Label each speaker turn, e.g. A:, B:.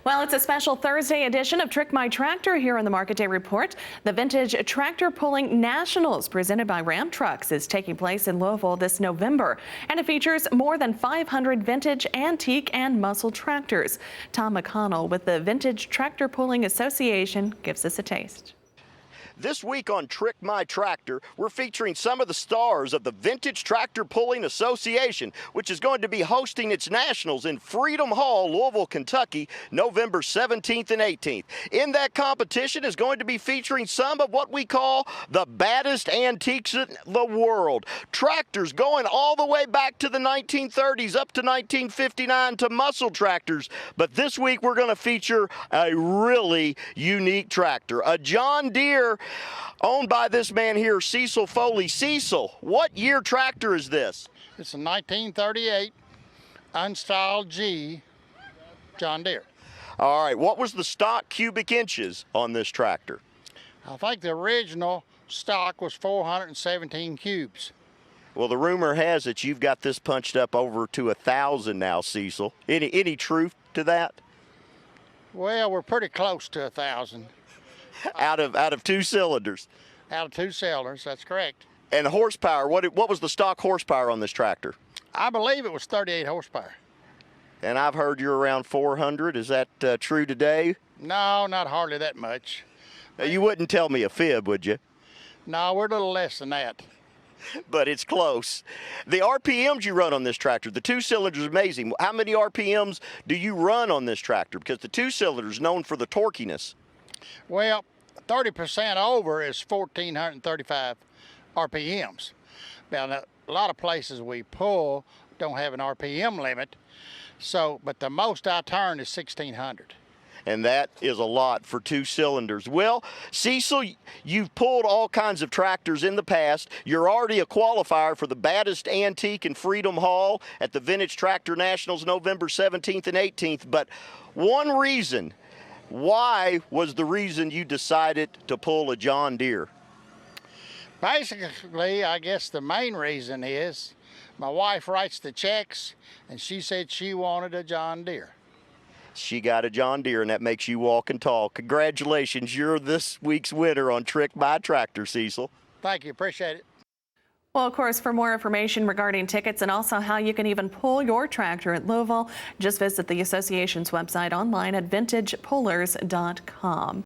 A: Well, it's a special Thursday edition of Trick My Tractor here on the Market Day Report. The Vintage Tractor Pulling Nationals presented by Ram Trucks is taking place in Louisville this November, and it features more than 500 vintage, antique, and muscle tractors. Tom McConnell with the Vintage Tractor Pulling Association gives us a taste.
B: This week on Trick My Tractor, we're featuring some of the stars of the Vintage Tractor Pulling Association, which is going to be hosting its nationals in Freedom Hall, Louisville, Kentucky, November 17th and 18th. In that competition is going to be featuring some of what we call the baddest antiques in the world. Tractors going all the way back to the 1930s up to 1959 to muscle tractors. But this week we're going to feature a really unique tractor, a John Deere owned by this man here, Cecil Foley. Cecil, what year tractor is this?
C: It's a 1938 unstyled G John Deere.
B: All right, what was the stock cubic inches on this tractor?
C: I think the original stock was 417 cubes.
B: Well, the rumor has it you've got this punched up over to 1,000 now, Cecil. Any truth to that?
C: Well, we're pretty close to 1,000.
B: Out of two cylinders.
C: Out of two cylinders, that's correct.
B: And horsepower, what was the stock horsepower on this tractor?
C: I believe it was 38 horsepower.
B: And I've heard you're around 400. Is that true today?
C: No, not hardly that much.
B: You wouldn't tell me a fib, would you?
C: No, we're a little less than that.
B: But it's close. The RPMs you run on this tractor, the two cylinders is amazing. How many RPMs do you run on this tractor? Because the two cylinder is known for the torquiness.
C: Well, 30% over is 1,435 RPMs. Now, a lot of places we pull don't have an RPM limit, but the most I turn is 1,600.
B: And that is a lot for two cylinders. Well, Cecil, you've pulled all kinds of tractors in the past. You're already a qualifier for the baddest antique in Freedom Hall at the Vintage Tractor Nationals November 17th and 18th. But why was the reason you decided to pull a John Deere?
C: Basically, I guess the main reason is my wife writes the checks, and she said she wanted a John Deere.
B: She got a John Deere, and that makes you walk and talk. Congratulations, you're this week's winner on Trick My Tractor, Cecil.
C: Thank you, appreciate it.
A: Well, of course, for more information regarding tickets and also how you can even pull your tractor at Louisville, just visit the association's website online at vintagepullers.com.